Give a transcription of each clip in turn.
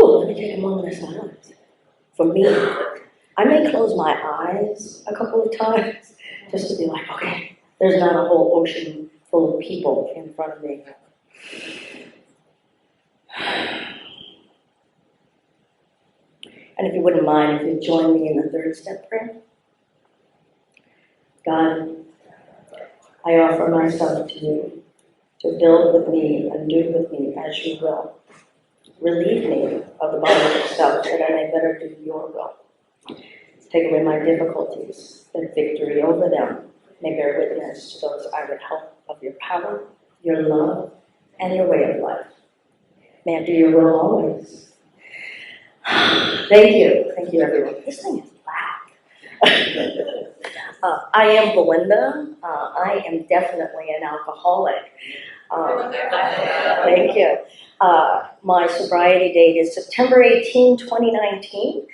let me take a moment of silence. For me, I may close my eyes a couple of times just to be like, okay, there's not a whole ocean full of people in front of me. And if you wouldn't mind, if you'd join me in the third step prayer. God, I offer myself to you to build with me and do with me as you will. Relieve me of the bondage of self that I may better do your will. Take away my difficulties, that victory over them may bear witness to those I would help of your power, your love, and your way of life. May I do your will always. Thank you. Thank you, everyone. This thing is loud. I am Belinda. I am definitely an alcoholic. Thank you. My sobriety date is September 18, 2019.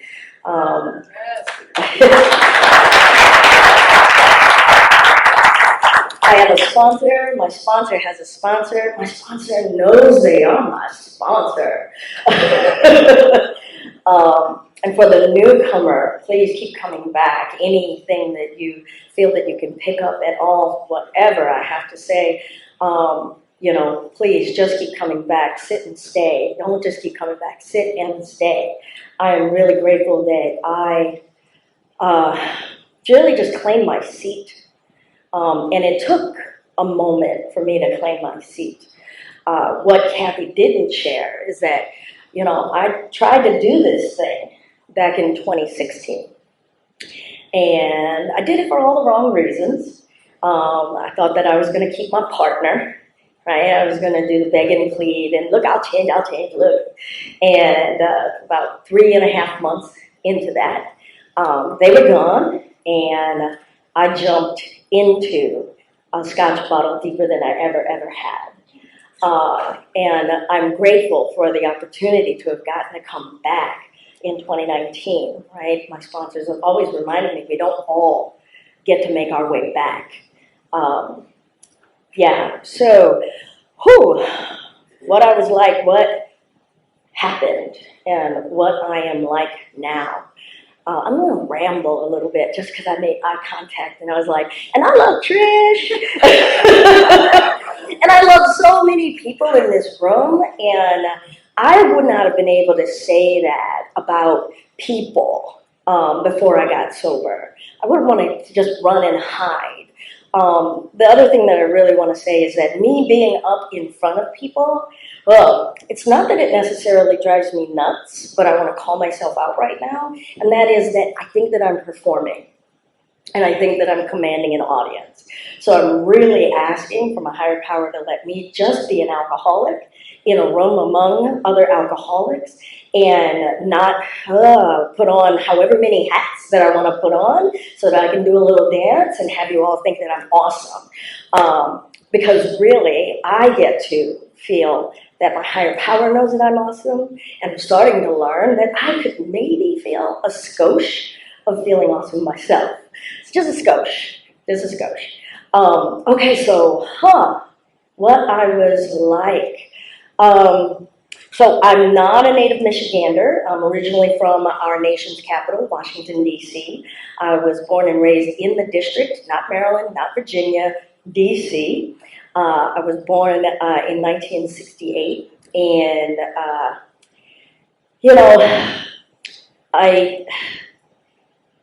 I have a sponsor. My sponsor has a sponsor. My sponsor knows they are my sponsor. And for the newcomer, please keep coming back. Anything that you feel that you can pick up at all, whatever I have to say, please just keep coming back. Sit and stay. Don't just keep coming back. Sit and stay. I am really grateful that I really just claimed my seat. And it took a moment for me to claim my seat. What Kathy didn't share is that, I tried to do this thing back in 2016. And I did it for all the wrong reasons. I thought that I was going to keep my partner, right? I was going to do the beg and plead and look, I'll change, look. And about 3.5 months into that, they were gone, and I jumped into a scotch bottle deeper than I ever had. And I'm grateful for the opportunity to have gotten to come back in 2019, right? My sponsors have always reminded me we don't all get to make our way back. So, what I was like, what happened, and what I am like now. I'm going to ramble a little bit just because I made eye contact and I was like, and I love Trish. And I love so many people in this room, and I would not have been able to say that about people before I got sober. I would want to just run and hide. The other thing that I really want to say is that me being up in front of people, well, it's not that it necessarily drives me nuts, but I want to call myself out right now, and that is that I think that I'm performing, and I think that I'm commanding an audience. So I'm really asking for my higher power to let me just be an alcoholic in a room among other alcoholics, and not put on however many hats that I want to put on so that I can do a little dance and have you all think that I'm awesome. Because really, I get to feel that my higher power knows that I'm awesome, and I'm starting to learn that I could maybe feel a skosh of feeling awesome myself. It's just a skosh, Okay, so, what I was like. So I'm not a native Michigander. I'm originally from our nation's capital, Washington, D.C. I was born and raised in the district, not Maryland, not Virginia, D.C. I was born in 1968, and,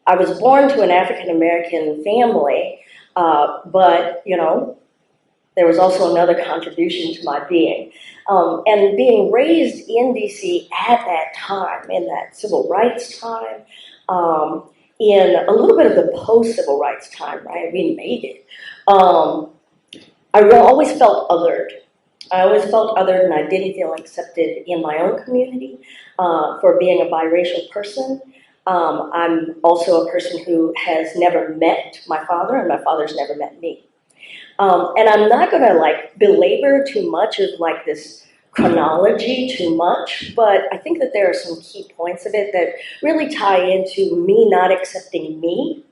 I was born to an African-American family, but, there was also another contribution to my being. And being raised in D.C. at that time, in that civil rights time, in a little bit of the post-civil rights time, right? We made it. I always felt othered. And I didn't feel accepted in my own community for being a biracial person. I'm also a person who has never met my father, and my father's never met me. And I'm not going to belabor too much of this chronology too much, but I think that there are some key points of it that really tie into me not accepting me.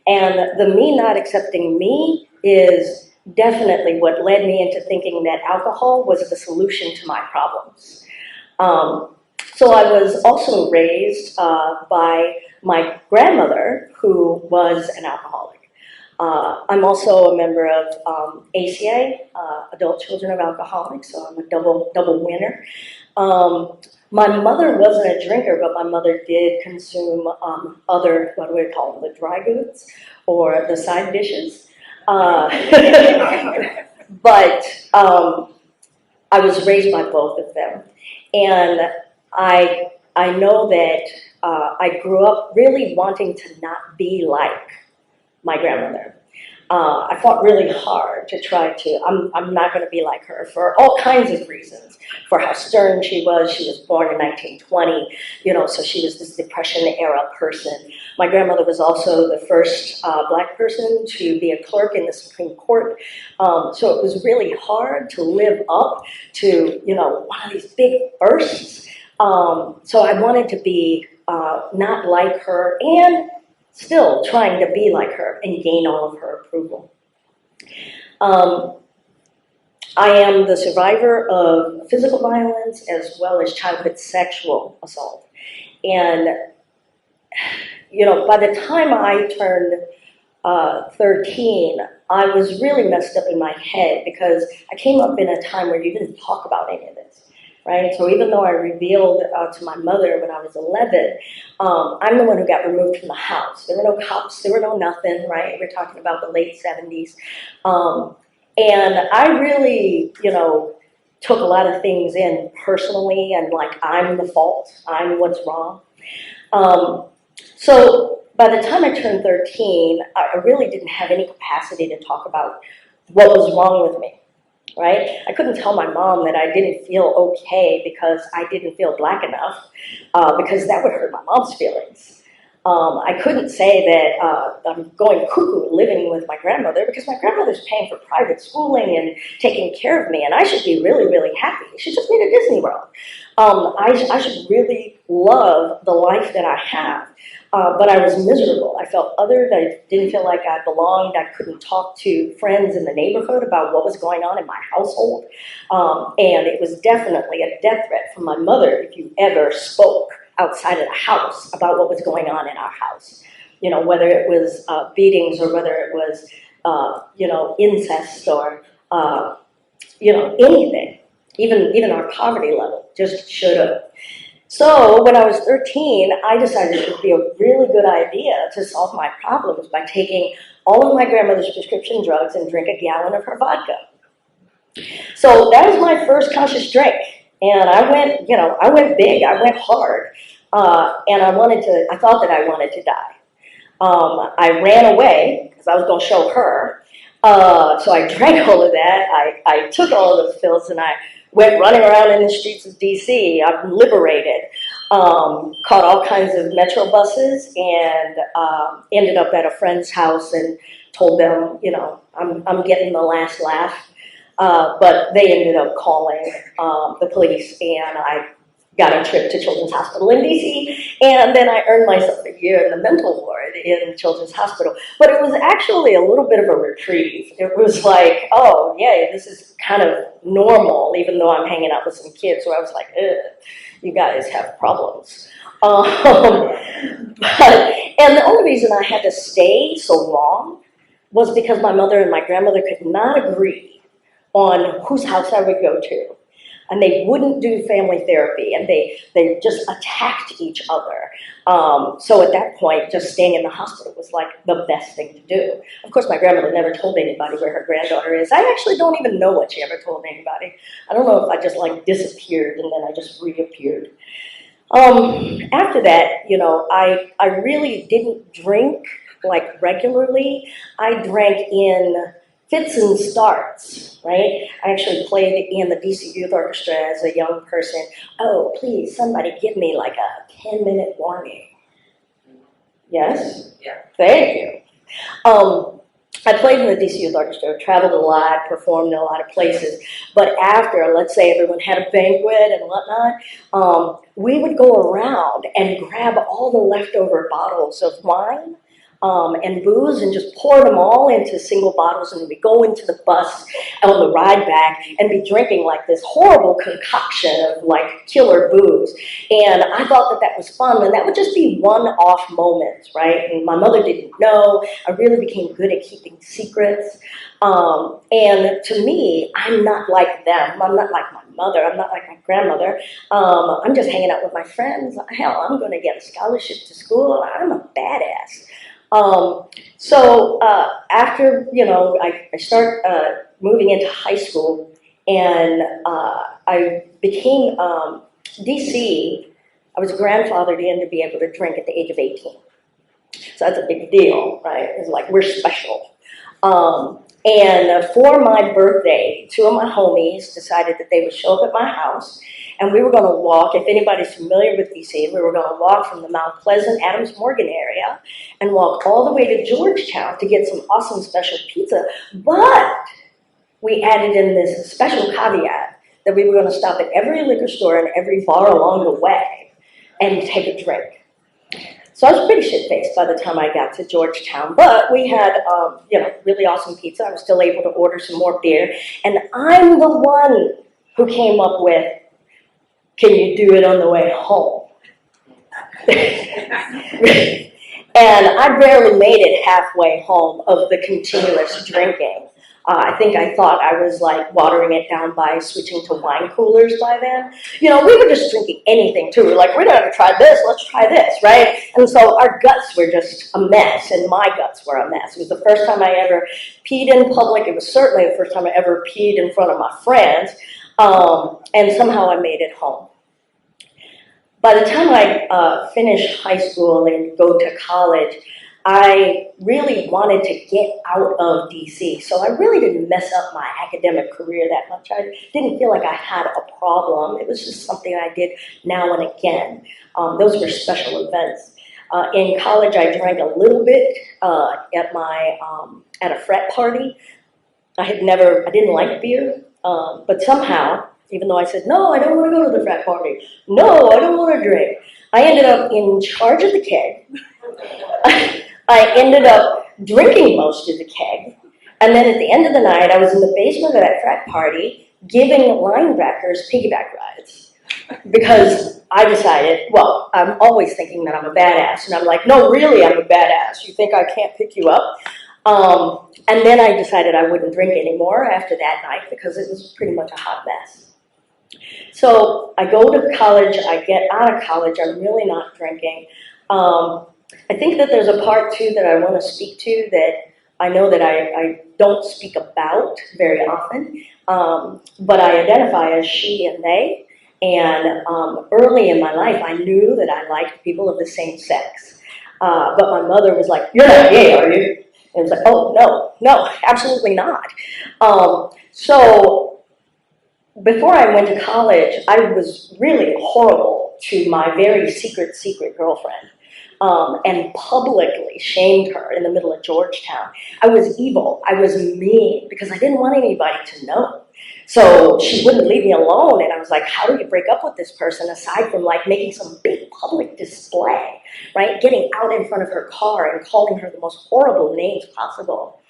And the me not accepting me is definitely what led me into thinking that alcohol was the solution to my problems. So I was also raised by my grandmother, who was an alcoholic. I'm also a member of ACA, Adult Children of Alcoholics, so I'm a double winner. My mother wasn't a drinker, but my mother did consume other, what do we call them, the dry goods or the side dishes. But I was raised by both of them. And I know that I grew up really wanting to not be like my grandmother. I fought really hard to try to, I'm not going to be like her for all kinds of reasons. For how stern she was born in 1920, so she was this Depression era person. My grandmother was also the first black person to be a clerk in the Supreme Court. So it was really hard to live up to, one of these big firsts. So I wanted to be not like her and still trying to be like her and gain all of her approval. I am the survivor of physical violence as well as childhood sexual assault. And, by the time I turned 13, I was really messed up in my head because I came up in a time where you didn't talk about any of this. Right? So even though I revealed to my mother when I was 11, I'm the one who got removed from the house. There were no cops, there were no nothing, right? We're talking about the late 70s. And I really, took a lot of things in personally and like I'm the fault, I'm what's wrong. So by the time I turned 13, I really didn't have any capacity to talk about what was wrong with me. Right? I couldn't tell my mom that I didn't feel okay because I didn't feel black enough, because that would hurt my mom's feelings. I couldn't say that I'm going cuckoo living with my grandmother because my grandmother's paying for private schooling and taking care of me, and I should be really, really happy. She took me to Disney World. I should really love the life that I have. But I was miserable. I felt othered. I didn't feel like I belonged. I couldn't talk to friends in the neighborhood about what was going on in my household. And it was definitely a death threat from my mother if you ever spoke outside of the house about what was going on in our house. Whether it was beatings or whether it was, incest or, anything. Even our poverty level just showed up. So when I was 13, I decided it would be a really good idea to solve my problems by taking all of my grandmother's prescription drugs and drink a gallon of her vodka. So that was my first conscious drink. And I went big, I went hard. And I thought that I wanted to die. I ran away because I was going to show her. So I drank all of that. I took all of those pills and I went running around in the streets of DC. I'm liberated. Caught all kinds of metro buses and ended up at a friend's house and told them, I'm getting the last laugh. But they ended up calling the police, and I got a trip to Children's Hospital in DC, and then I earned myself a year in the mental ward in Children's Hospital. But it was actually a little bit of a reprieve. It was like, oh, yay, this is kind of normal, even though I'm hanging out with some kids who I was like, you guys have problems. And the only reason I had to stay so long was because my mother and my grandmother could not agree on whose house I would go to. And they wouldn't do family therapy, and they just attacked each other. So at that point, just staying in the hospital was like the best thing to do. Of course, my grandmother never told anybody where her granddaughter is. I actually don't even know what she ever told anybody. I don't know if I just like disappeared and then I just reappeared. After that, I really didn't drink like regularly. I drank in fits and starts, right? I actually played in the DC Youth Orchestra as a young person. Oh, please, somebody give me like a 10-minute warning. Yes? Yeah. Thank you. I played in the DC Youth Orchestra, traveled a lot, performed in a lot of places. But after, let's say everyone had a banquet and whatnot, we would go around and grab all the leftover bottles of wine and booze and just pour them all into single bottles, and we go into the bus on the ride back and be drinking like this horrible concoction of like killer booze. And I thought that that was fun, and that would just be one-off moments, right? And my mother didn't know. I really became good at keeping secrets. And to me, I'm not like them. I'm not like my mother. I'm not like my grandmother. I'm just hanging out with my friends. Hell, I'm going to get a scholarship to school. I'm a badass. So after, I start moving into high school, and I became DC. I was grandfathered in to be able to drink at the age of 18. So that's a big deal, right? It's like, we're special. And for my birthday, two of my homies decided that they would show up at my house, and we were going to walk. If anybody's familiar with DC, we were going to walk from the Mount Pleasant, Adams Morgan area and walk all the way to Georgetown to get some awesome special pizza. But we added in this special caveat that we were going to stop at every liquor store and every bar along the way and take a drink. So I was pretty shit-faced by the time I got to Georgetown, but we had, really awesome pizza. I was still able to order some more beer, and I'm the one who came up with, can you do it on the way home? And I barely made it halfway home of the continuous drinking. I think I thought I was like watering it down by switching to wine coolers by then. We were just drinking anything too. We're like, we're not gonna try this, let's try this, right? And so our guts were just a mess, and my guts were a mess. It was the first time I ever peed in public. It was certainly the first time I ever peed in front of my friends, and somehow I made it home. By the time I finished high school and go to college, I really wanted to get out of DC, so I really didn't mess up my academic career that much. I didn't feel like I had a problem. It was just something I did now and again. Those were special events. In college, I drank a little bit at a frat party. I didn't like beer, but somehow, even though I said, no, I don't want to go to the frat party. No, I don't want to drink. I ended up in charge of the keg. I ended up drinking most of the keg. And then at the end of the night, I was in the basement of that frat party giving linebackers piggyback rides. Because I decided, well, I'm always thinking that I'm a badass. And I'm like, no, really, I'm a badass. You think I can't pick you up? And then I decided I wouldn't drink anymore after that night because it was pretty much a hot mess. So I go to college, I get out of college, I'm really not drinking. I think that there's a part too that I want to speak to that I know that I don't speak about very often, but I identify as she and they. And early in my life, I knew that I liked people of the same sex. But my mother was like, you're not gay, are you? And I was like, oh, no, absolutely not. So before I went to college, I was really horrible to my very secret girlfriend. And publicly shamed her in the middle of Georgetown. I was evil. I was mean because I didn't want anybody to know. So she wouldn't leave me alone, and I was like, how do you break up with this person aside from like making some big public display, right? Getting out in front of her car and calling her the most horrible names possible.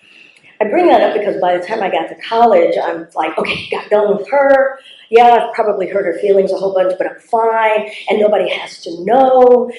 I bring that up because by the time I got to college, I'm like, okay, got done with her. Yeah, I've probably hurt her feelings a whole bunch, but I'm fine, and nobody has to know.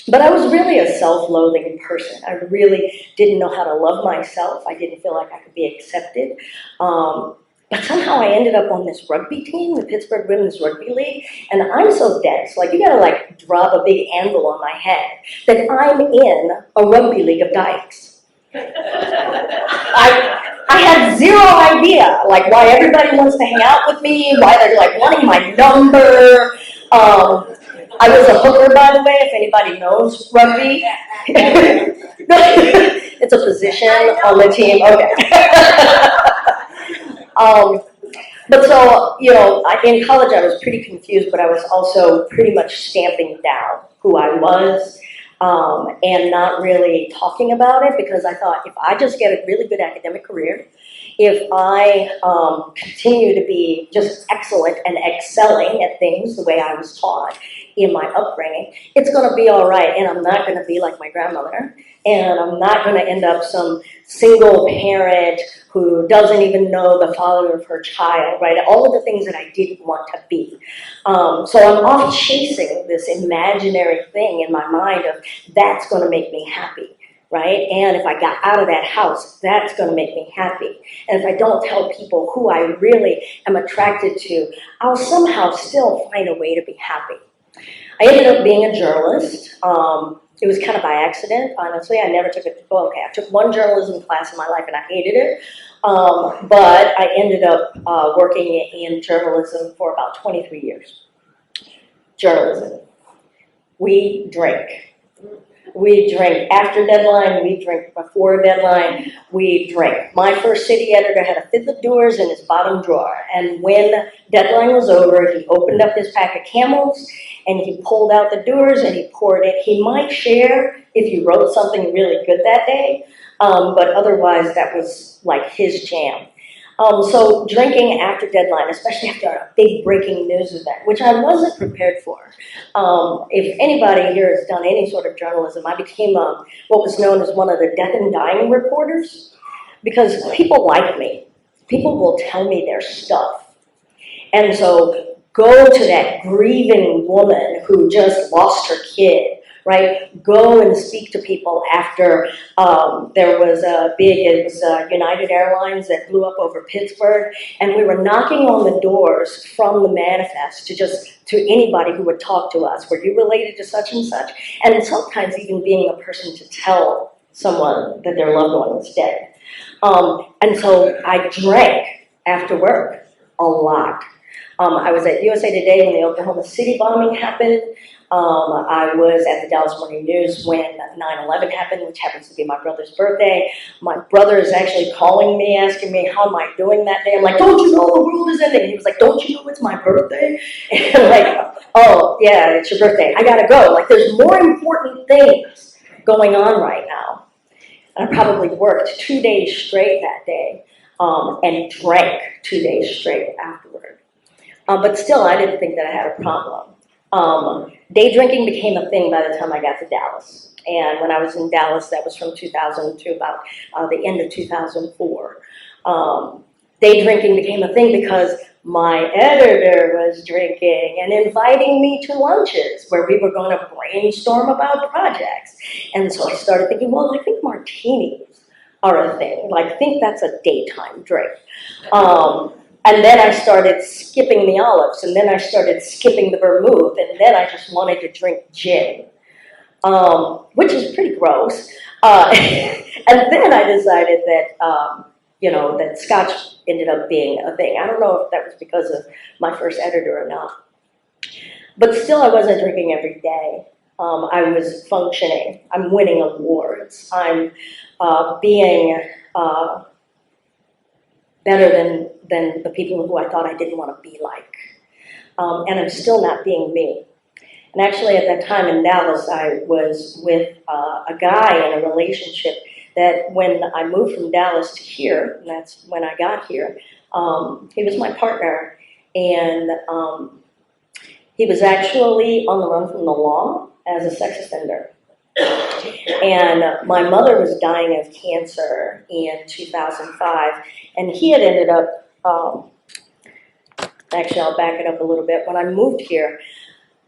But I was really a self-loathing person. I really didn't know how to love myself. I didn't feel like I could be accepted. But somehow I ended up on this rugby team, the Pittsburgh Women's Rugby League, and I'm so dense, like you gotta like drop a big anvil on my head, that I'm in a rugby league of dykes. I had zero idea, like why everybody wants to hang out with me, why they're like wanting my number. I was a hooker, by the way, if anybody knows rugby. It's a position on the team, okay. But so, in college I was pretty confused, but I was also pretty much stamping down who I was and not really talking about it because I thought if I just get a really good academic career, if I continue to be just excellent and excelling at things the way I was taught in my upbringing, it's going to be all right, and I'm not going to be like my grandmother, and I'm not going to end up some single parent who doesn't even know the father of her child, right? All of the things that I didn't want to be. So I'm off chasing this imaginary thing in my mind of that's going to make me happy, right? And if I got out of that house, that's going to make me happy. And if I don't tell people who I really am attracted to, I'll somehow still find a way to be happy. I ended up being a journalist. It was kind of by accident, honestly. I never took it. Well, okay, I took one journalism class in my life and I hated it. But I ended up working in journalism for about 23 years. Journalism. We drink. We drink after deadline, we drink before deadline, we drink. My first city editor had a fifth of Dewar's in his bottom drawer, and when deadline was over, he opened up his pack of Camels, and he pulled out the Dewar's and he poured it. He might share if you wrote something really good that day, but otherwise that was like his jam. So drinking after deadline, especially after a big breaking news event, which I wasn't prepared for. If anybody here has done any sort of journalism, I became what was known as one of the death and dying reporters, because people like me. People will tell me their stuff. And so go to that grieving woman who just lost her kid, right? Go and speak to people after there was United Airlines that blew up over Pittsburgh, and we were knocking on the doors from the manifest to anybody who would talk to us. Were you related to such and such? And sometimes even being the person to tell someone that their loved one was dead. And so I drank after work a lot. I was at USA Today when the Oklahoma City bombing happened. I was at the Dallas Morning News when 9/11 happened, which happens to be my brother's birthday. My brother is actually calling me, asking me, how am I doing that day? I'm like, don't you know the world is ending? And he was like, don't you know it's my birthday? And I'm like, oh, yeah, it's your birthday. I gotta go. Like, there's more important things going on right now. And I probably worked 2 days straight that day and drank 2 days straight afterward. But still, I didn't think that I had a problem. Day drinking became a thing by the time I got to Dallas. And when I was in Dallas, that was from 2000 to about the end of 2004. Day drinking became a thing because my editor was drinking and inviting me to lunches where we were going to brainstorm about projects. And so I started thinking, well, I think martinis are a thing. Like, I think that's a daytime drink. And then I started skipping the olives, and then I started skipping the vermouth, and then I just wanted to drink gin, which is pretty gross. And then I decided that, that Scotch ended up being a thing. I don't know if that was because of my first editor or not. But still, I wasn't drinking every day. I was functioning. I'm winning awards. I'm being better than the people who I thought I didn't want to be like. And I'm still not being me. And actually at that time in Dallas, I was with a guy in a relationship that when I moved from Dallas to here, and that's when I got here, he was my partner, and he was actually on the run from the law as a sex offender. And my mother was dying of cancer in 2005, and he had ended up, actually I'll back it up a little bit. When I moved here,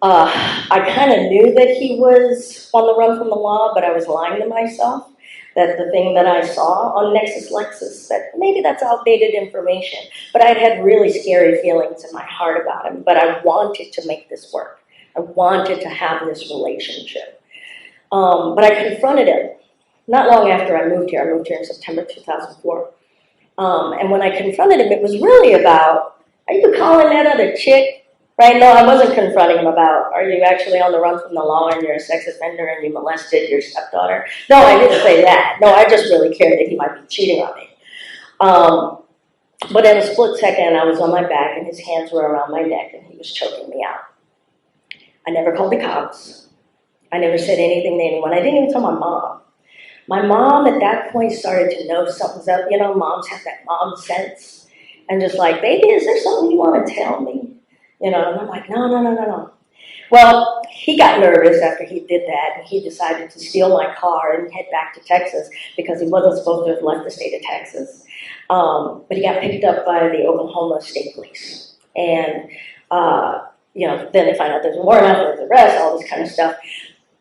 I kind of knew that he was on the run from the law, but I was lying to myself that the thing that I saw on Nexus Lexus, that maybe that's outdated information, but I'd had really scary feelings in my heart about him, but I wanted to make this work. I wanted to have this relationship. But I confronted him not long after I moved here. I moved here in September 2004. And when I confronted him, it was really about, are you calling that other chick? Right? No, I wasn't confronting him about, are you actually on the run from the law and you're a sex offender and you molested your stepdaughter? No, I didn't say that. No, I just really cared that he might be cheating on me. But in a split second, I was on my back and his hands were around my neck and he was choking me out. I never called the cops. I never said anything to anyone. I didn't even tell my mom. My mom at that point started to know something's up. You know, moms have that mom sense. And just like, baby, is there something you want to tell me? You know, and I'm like, no, no, no, no, no. Well, he got nervous after he did that, and he decided to steal my car and head back to Texas because he wasn't supposed to have left the state of Texas. But he got picked up by the Oklahoma State Police. And, you know, then they find out there's a warrant out, there's arrest, all this kind of stuff.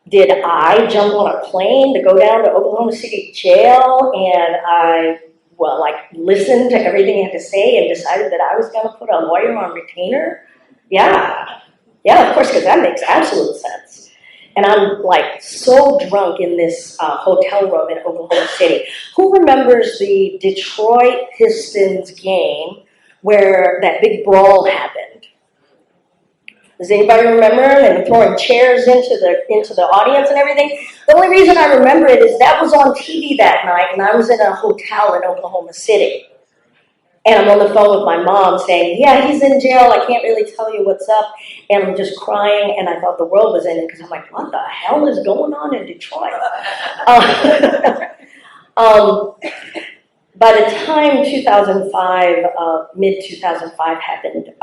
Did I jump on a plane to go down to Oklahoma City jail and I, well, like, listened to everything he had to say and decided that I was going to put a lawyer on retainer? Yeah. Yeah, of course, because that makes absolute sense. And I'm like so drunk in this hotel room in Oklahoma City. Who remembers the Detroit Pistons game where that big brawl happened? Does anybody remember? They were throwing chairs into the audience and everything. The only reason I remember it is that was on TV that night, and I was in a hotel in Oklahoma City. And I'm on the phone with my mom saying, yeah, he's in jail. I can't really tell you what's up. And I'm just crying, and I thought the world was ending because I'm like, what the hell is going on in Detroit? By the time 2005, mid-2005 happened,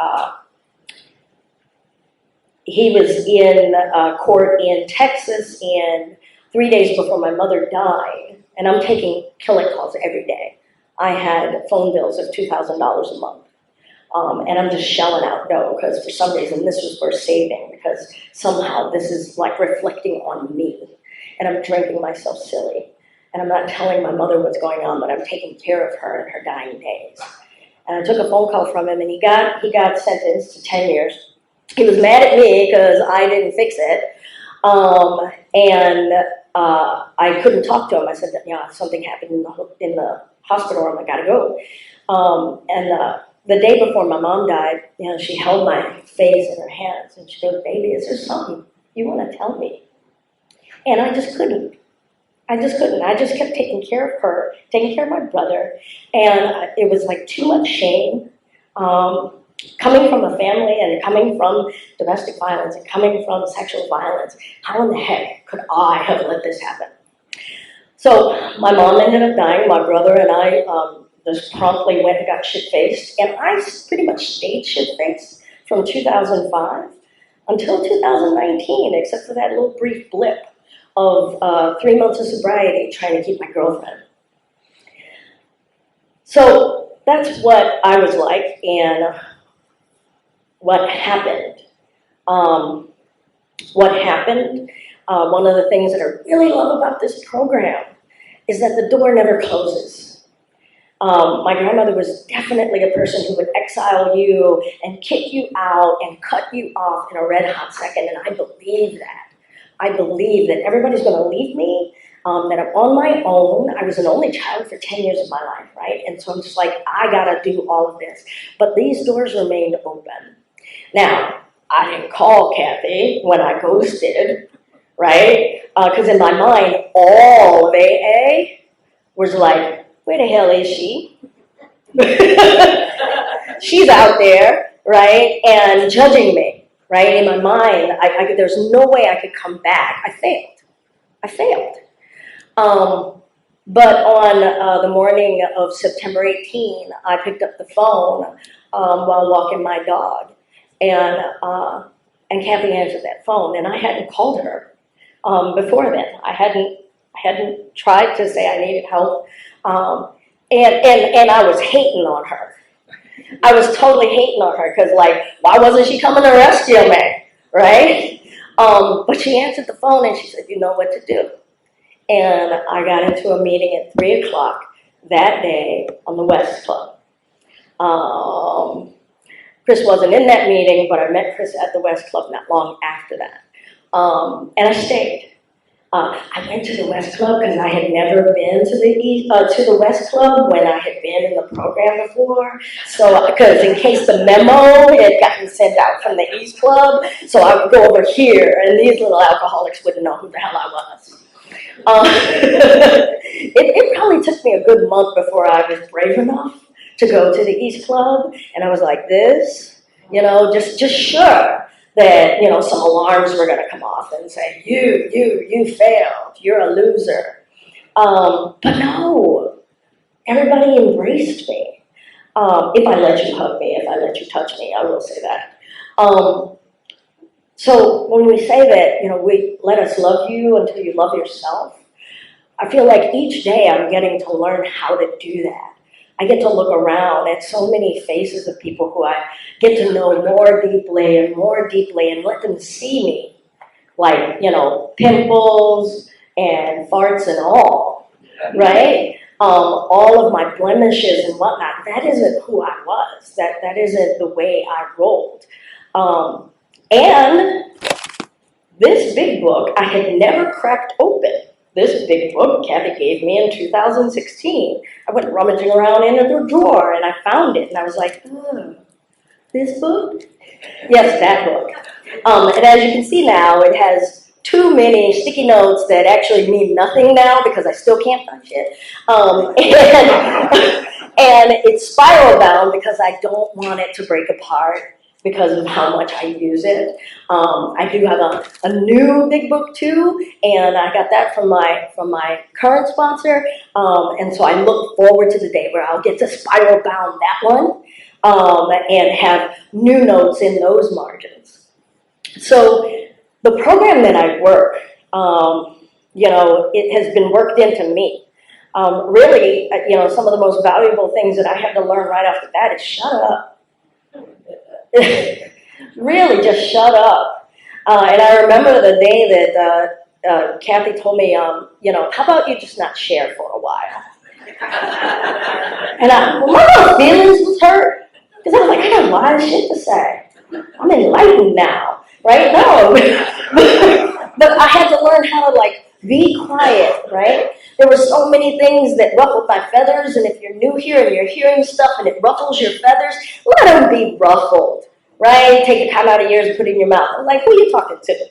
he was in court in Texas, and 3 days before my mother died, and I'm taking killer calls every day. I had phone bills of $2,000 a month. And I'm just shelling out dough because for some reason this was worth saving because somehow this is like reflecting on me. And I'm drinking myself silly. And I'm not telling my mother what's going on, but I'm taking care of her in her dying days. And I took a phone call from him, and he got sentenced to 10 years. He was mad at me because I didn't fix it. I couldn't talk to him. I said, yeah, something happened in the hospital room, I gotta go. The day before my mom died, you know, she held my face in her hands and she goes, baby, is there something you want to tell me? And I just couldn't. I just kept taking care of her, taking care of my brother, and it was like too much shame. Coming from a family and coming from domestic violence and coming from sexual violence, how in the heck could I have let this happen? So my mom ended up dying. My brother and I just promptly went and got shit-faced. And I pretty much stayed shit-faced from 2005 until 2019, except for that little brief blip of 3 months of sobriety trying to keep my girlfriend. So that's what I was like and what happened. One of the things that I really love about this program is that the door never closes. My grandmother was definitely a person who would exile you and kick you out and cut you off in a red hot second, and I believe that. I believe that everybody's going to leave me, that I'm on my own. I was an only child for 10 years of my life, right? And so I'm just like, I got to do all of this. But these doors remained open. Now, I didn't call Kathy when I ghosted, right? Because in my mind, all of AA was like, where the hell is she? She's out there, right? And judging me, right? In my mind, there's no way I could come back. I failed. But on the morning of September 18, I picked up the phone while walking my dog. And Kathy answered that phone, and I hadn't called her before then. I hadn't tried to say I needed help, and I was hating on her. I was totally hating on her because, like, why wasn't she coming to rescue me, right? But she answered the phone and she said, "You know what to do." And I got into a meeting at 3 o'clock that day on the West Club. Chris wasn't in that meeting, but I met Chris at the West Club not long after that. And I stayed. I went to the West Club because I had never been to the West Club when I had been in the program before. So, because in case the memo had gotten sent out from the East Club, so I would go over here, and these little alcoholics wouldn't know who the hell I was. It probably took me a good month before I was brave enough to go to the East Club, and I was like this, you know, just sure that, you know, some alarms were going to come off and say, you failed, you're a loser. But no, everybody embraced me. If I let you hug me, if I let you touch me, I will say that. So when we say that, we let us love you until you love yourself, I feel like each day I'm getting to learn how to do that. I get to look around at so many faces of people who I get to know more deeply and let them see me, like, pimples and farts and all, right? All of my blemishes and whatnot, that isn't who I was. That isn't the way I rolled. And this big book I had never cracked open. This big book Kathy gave me in 2016. I went rummaging around in the drawer and I found it and I was like, oh, this book? Yes, that book. And as you can see now, it has too many sticky notes that actually mean nothing now because I still can't find shit. And it's spiral bound because I don't want it to break apart because of how much I use it. I do have a new big book too, and I got that from my current sponsor. And so I look forward to the day where I'll get to spiral bound that one and have new notes in those margins. So the program that I work, it has been worked into me. Really, some of the most valuable things that I had to learn right off the bat is shut up. Really, just shut up. And I remember the day that Kathy told me, how about you just not share for a while? And my feelings was hurt because I was like, I got a lot of shit to say. I'm enlightened now, right? No, but I had to learn how to be quiet, right? There were so many things that ruffled my feathers, and if you're new here and you're hearing stuff and it ruffles your feathers, let them be ruffled, right? Take a time out of yours and put it in your mouth. I'm like, who are you talking to,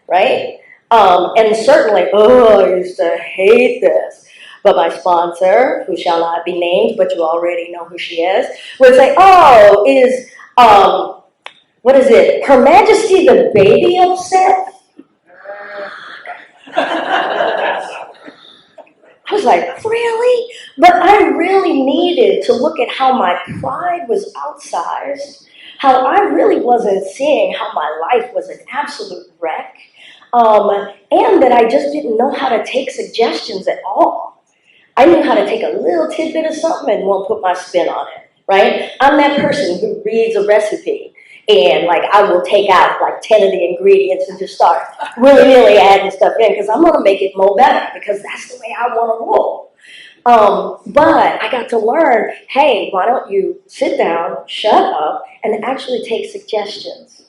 right? And certainly, I used to hate this. But my sponsor, who shall not be named, but you already know who she is, would say, what is it? Her Majesty the baby upset? I was like, really? But I really needed to look at how my pride was outsized, how I really wasn't seeing how my life was an absolute wreck, and that I just didn't know how to take suggestions at all. I knew how to take a little tidbit of something and won't put my spin on it, right? I'm that person who reads a recipe and I will take out 10 of the ingredients and just start willy-nilly adding stuff in because I'm gonna make it more better because that's the way I wanna roll. But I got to learn, hey, why don't you sit down, shut up, and actually take suggestions.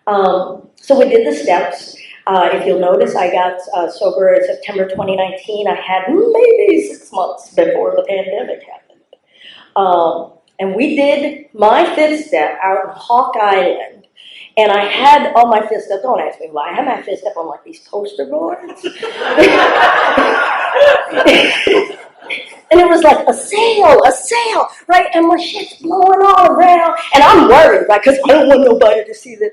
So we did the steps. If you'll notice, I got sober in September 2019. I had maybe 6 months before the pandemic happened. And we did my 5th step out in Hawk Island. And I had all my 5th step, don't ask me why, I had my 5th step on these poster boards. And it was like a sail, right? And my shit's blowing all around. And I'm worried, right? Because I don't want nobody to see that.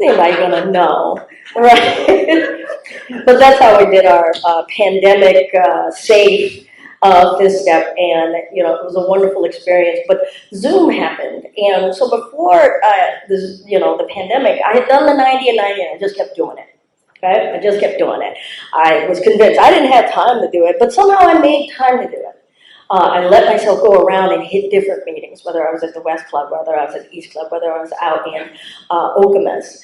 Anybody gonna know, right? But that's how we did our pandemic safe 5th step, and it was a wonderful experience. But Zoom happened, and so before the pandemic, I had done the 90 and 90, and I just kept doing it. Okay, I just kept doing it. I was convinced I didn't have time to do it, but somehow I made time to do it. I let myself go around and hit different meetings, whether I was at the West Club, whether I was at the East Club, whether I was out in Okemos.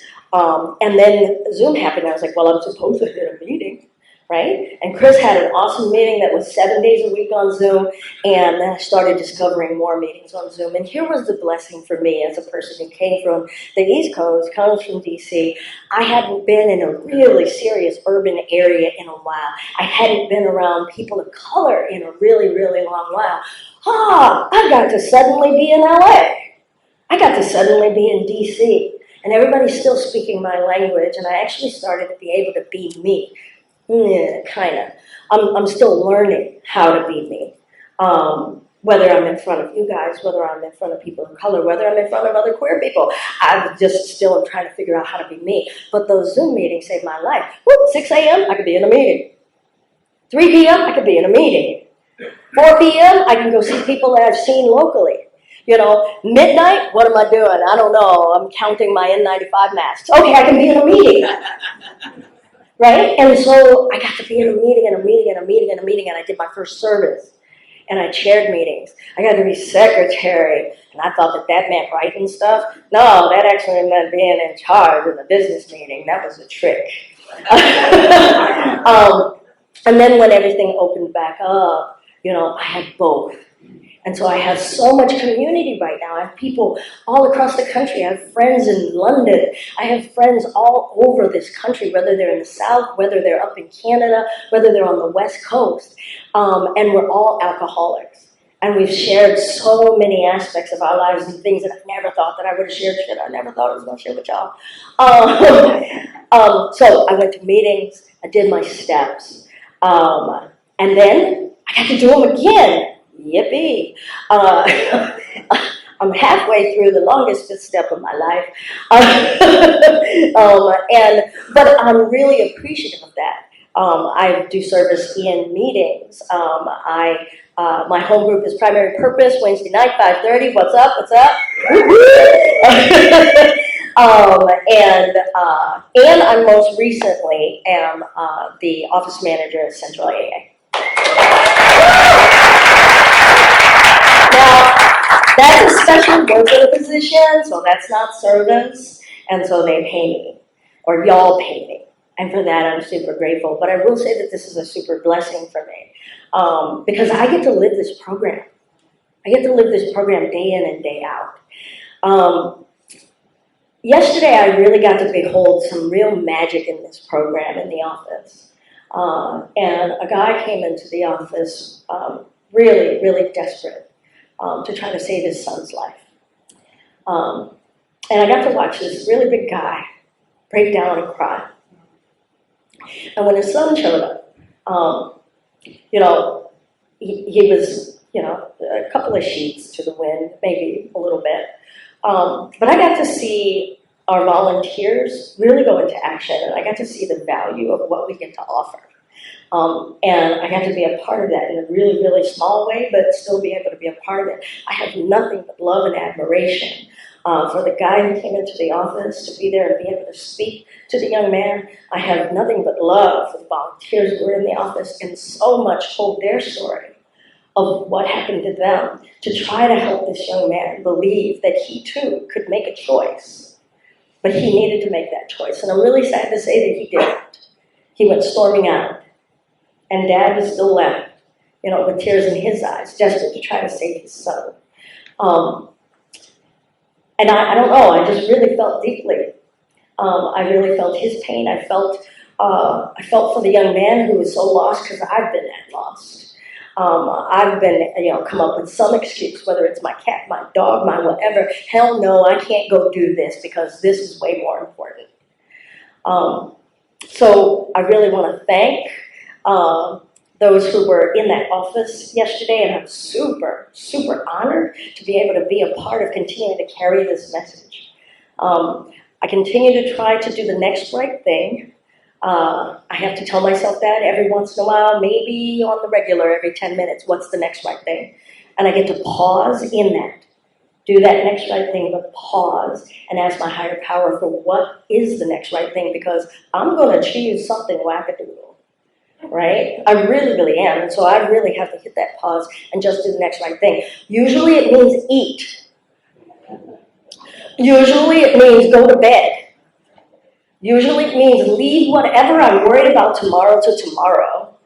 And then Zoom happened, and I was like, well, I'm supposed to hit a meeting, right? And Chris had an awesome meeting that was 7 days a week on Zoom, and then I started discovering more meetings on Zoom. And here was the blessing for me as a person who came from the East Coast, comes from DC. I hadn't been in a really serious urban area in a while. I hadn't been around people of color in a really, really long while. I got to suddenly be in LA. I got to suddenly be in DC. And everybody's still speaking my language, and I actually started to be able to be me. Yeah, kind of. I'm still learning how to be me. Whether I'm in front of you guys, whether I'm in front of people of color, whether I'm in front of other queer people, I'm just still am trying to figure out how to be me. But those Zoom meetings saved my life. 6 a.m., I could be in a meeting. 3 p.m., I could be in a meeting. 4 p.m., I can go see people that I've seen locally. You know, midnight, what am I doing? I don't know. I'm counting my N95 masks. Okay, I can be in a meeting. Right? And so I got to be in a meeting, and I did my first service. And I chaired meetings. I got to be secretary. And I thought that meant writing stuff. No, that actually meant being in charge of the business meeting. That was a trick. And then when everything opened back up, you know, I had both. And so I have so much community right now. I have people all across the country. I have friends in London. I have friends all over this country, whether they're in the South, whether they're up in Canada, whether they're on the West Coast. And we're all alcoholics. And we've shared so many aspects of our lives and things that I never thought that I would have shared. Shit, I never thought I was going to share with y'all. So I went to meetings. I did my steps. And then I got to do them again. Yippee. I'm halfway through the longest fifth step of my life. But I'm really appreciative of that. I do service in meetings. My home group is Primary Purpose, Wednesday night, 5:30. What's up? What's up? And I most recently am the office manager at Central AA. Now, that's a special worker position, so that's not service, and so they pay me, or y'all pay me, and for that I'm super grateful. But I will say that this is a super blessing for me, because I get to live this program. I get to live this program day in and day out. Yesterday I really got to behold some real magic in this program in the office. And a guy came into the office really, really desperate. To try to save his son's life. And I got to watch this really big guy break down and cry. And when his son showed up, you know, he was, you know, a couple of sheets to the wind, maybe a little bit. But I got to see our volunteers really go into action, and I got to see the value of what we get to offer. And I got to be a part of that in a really, really small way, but still be able to be a part of it. I have nothing but love and admiration for the guy who came into the office to be there and be able to speak to the young man. I have nothing but love for the volunteers who were in the office and so much told their story of what happened to them to try to help this young man believe that he too could make a choice. But he needed to make that choice. And I'm really sad to say that he didn't. He went storming out. And Dad was still left, you know, with tears in his eyes, desperate to try to save his son. And I don't know, I just really felt deeply. I really felt his pain. I felt for the young man who was so lost, because I've been that lost. I've been, you know, come up with some excuse, whether it's my cat, my dog, my whatever. Hell no, I can't go do this because this is way more important. So I really want to thank those who were in that office yesterday, and I'm super, super honored to be able to be a part of continuing to carry this message. I continue to try to do the next right thing. I have to tell myself that every once in a while, maybe on the regular, every 10 minutes, what's the next right thing? And I get to pause in that. Do that next right thing, but pause and ask my higher power for what is the next right thing, because I'm going to choose something wackadoodle, right? I really, really am. And so I really have to hit that pause and just do the next right thing. Usually it means eat. Usually it means go to bed. Usually it means leave whatever I'm worried about tomorrow to tomorrow.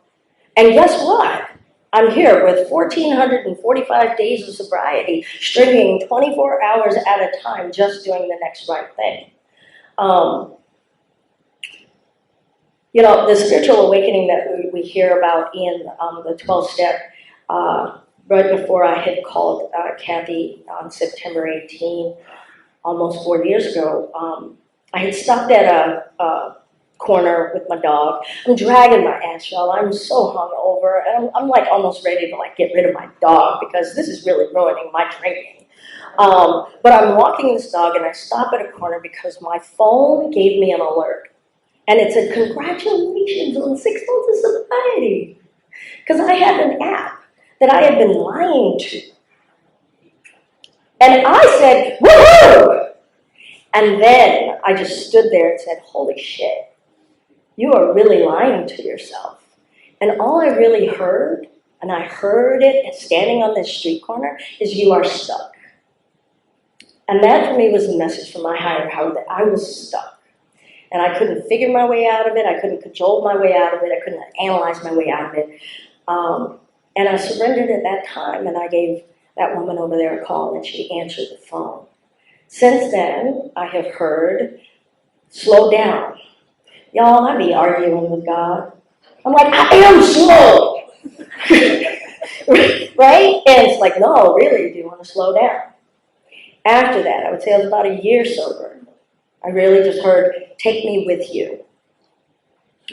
And guess what? I'm here with 1,445 days of sobriety, stringing 24 hours at a time, just doing the next right thing. You know, the spiritual awakening that we hear about in the 12-step, right before I had called Kathy on September 18, almost 4 years ago, I had stopped at a corner with my dog. I'm dragging my ass, y'all. I'm so hungover, and I'm like almost ready to like get rid of my dog because this is really ruining my drinking. But I'm walking this dog, and I stop at a corner because my phone gave me an alert, and it said, "Congratulations on 6 months of sobriety." Because I had an app that I had been lying to. And I said, woohoo! And then I just stood there and said, holy shit, you are really lying to yourself. And all I really heard, and I heard it standing on this street corner, is you are stuck. And that for me was the message from my higher power, that I was stuck. And I couldn't figure my way out of it. I couldn't cajole my way out of it. I couldn't analyze my way out of it. And I surrendered at that time, and I gave that woman over there a call, and she answered the phone. Since then, I have heard, slow down. Y'all, I be arguing with God. I'm like, I am slow. Right? And it's like, no, really, do you want to slow down? After that, I would say I was about a year sober. I really just heard, take me with you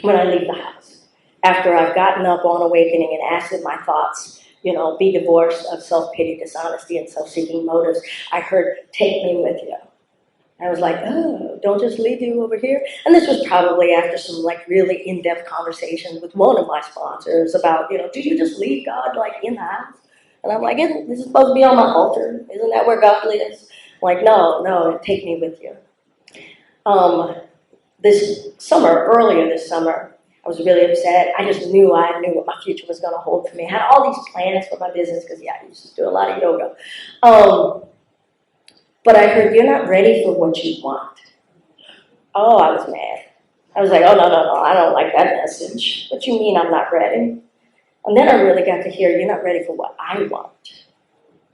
when I leave the house. After I've gotten up on awakening and asked my thoughts, be divorced of self-pity, dishonesty, and self-seeking motives, I heard, take me with you. I was like, oh, don't just leave you over here. And this was probably after some really in-depth conversations with one of my sponsors about, do you just leave God in the house? And I'm like, this is supposed to be on my altar. Isn't that where God lives? I'm like, no, take me with you. Earlier this summer, I was really upset. I just knew I knew what my future was going to hold for me. I had all these plans for my business because, I used to do a lot of yoga. But I heard, you're not ready for what you want. Oh, I was mad. I was like, oh, no, I don't like that message. What you mean I'm not ready? And then I really got to hear, you're not ready for what I want.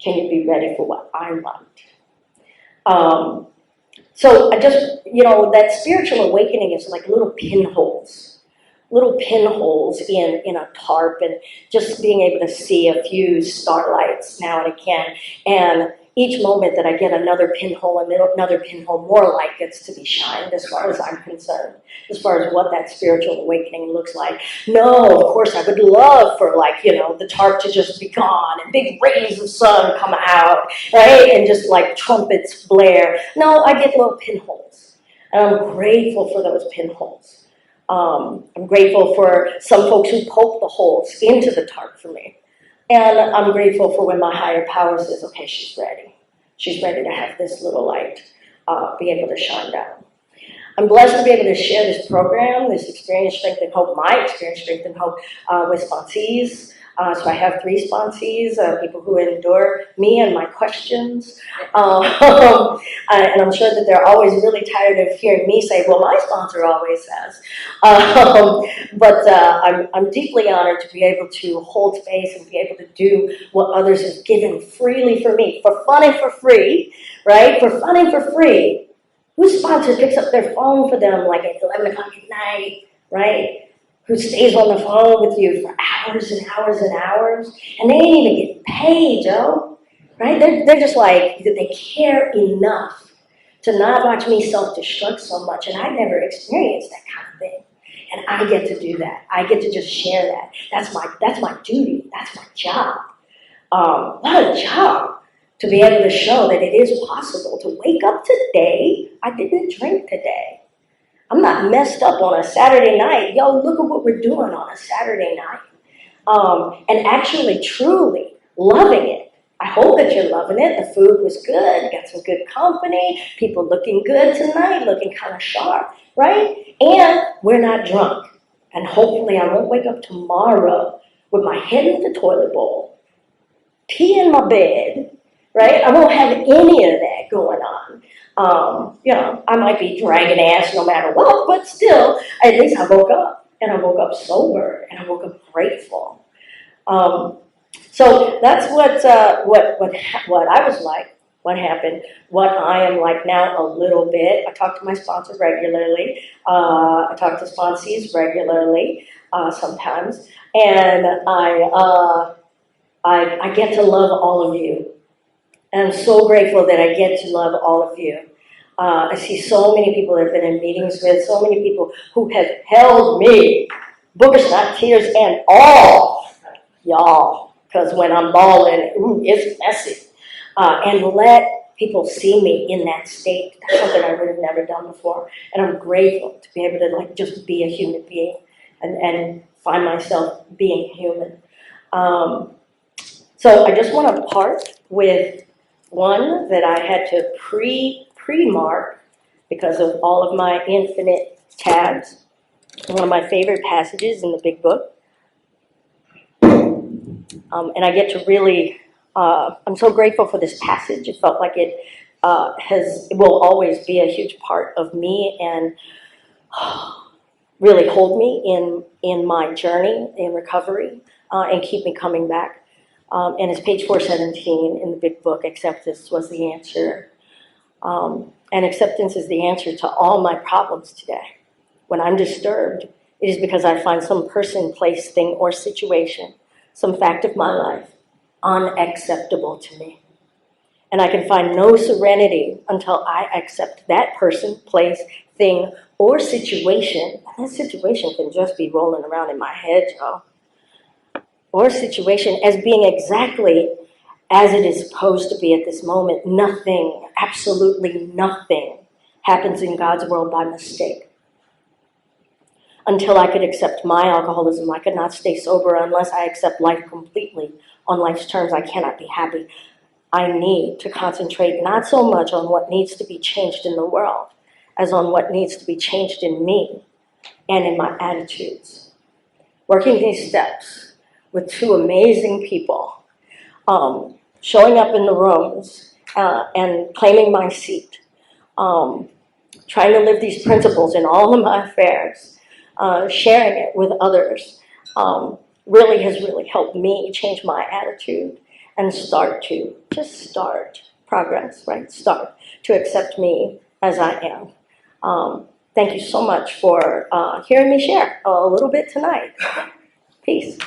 Can you be ready for what I want? So I just, that spiritual awakening is like little pinholes in a tarp, and just being able to see a few starlights now and again. And each moment that I get another pinhole, more light gets to be shined, as far as I'm concerned, as far as what that spiritual awakening looks like. No, of course, I would love for the tarp to just be gone and big rays of sun come out, right? And just trumpets blare. No, I get little pinholes. And I'm grateful for those pinholes. I'm grateful for some folks who poke the holes into the tarp for me. And I'm grateful for when my higher power says, okay, she's ready. She's ready to have this little light be able to shine down. I'm blessed to be able to share this program, this Experience, Strength, and Hope, my Experience, Strength, and Hope with sponsees. So I have 3 sponsees, people who endure me and my questions. And I'm sure that they're always really tired of hearing me say, well, my sponsor always says. But I'm deeply honored to be able to hold space and be able to do what others have given freely for me, for fun and for free, right? For fun and for free. Whose sponsor picks up their phone for them at 11 o'clock at night, right? Who stays on the phone with you for hours and hours and hours, and they ain't even get paid, Joe, right? They're just they care enough to not watch me self-destruct so much, and I never experienced that kind of thing. And I get to do that. I get to just share that. That's my duty. That's my job. What a job to be able to show that it is possible to wake up today. I didn't drink today. I'm not messed up on a Saturday night. Yo, look at what we're doing on a Saturday night. And actually, truly loving it. I hope that you're loving it. The food was good. Got some good company. People looking good tonight, looking kind of sharp, right? And we're not drunk. And hopefully I won't wake up tomorrow with my head in the toilet bowl, pee in my bed, right? I won't have any of that going on. I might be dragging ass no matter what, but still, at least I woke up, and I woke up sober, and I woke up grateful. So that's what I was like, what happened, what I am like now a little bit. I talk to my sponsors regularly. I talk to sponsees regularly sometimes, and I get to love all of you. And I'm so grateful that I get to love all of you. I see so many people that I've been in meetings with, so many people who have held me, booger snot, tears, and all, y'all, because when I'm bawling, it's messy. And let people see me in that state. That's something I would have never done before. And I'm grateful to be able to just be a human being and find myself being human. So I just want to part with one that I had to pre-mark because of all of my infinite tabs. One of my favorite passages in the big book. And I get to really, I'm so grateful for this passage. It felt like it will always be a huge part of me and really hold me in my journey in recovery and keep me coming back. And it's page 417 in the big book. Acceptance was the answer. And acceptance is the answer to all my problems today. When I'm disturbed, it is because I find some person, place, thing, or situation, some fact of my life, unacceptable to me. And I can find no serenity until I accept that person, place, thing, or situation. And that situation can just be rolling around in my head, y'all. Or situation as being exactly as it is supposed to be at this moment. Nothing, absolutely nothing, happens in God's world by mistake. Until I could accept my alcoholism, I could not stay sober unless I accept life completely on life's terms. I cannot be happy. I need to concentrate not so much on what needs to be changed in the world as on what needs to be changed in me and in my attitudes. Working these steps with two amazing people, showing up in the rooms and claiming my seat, trying to live these principles in all of my affairs, sharing it with others, really has really helped me change my attitude and start progress, right? Start to accept me as I am. Thank you so much for hearing me share a little bit tonight. Peace.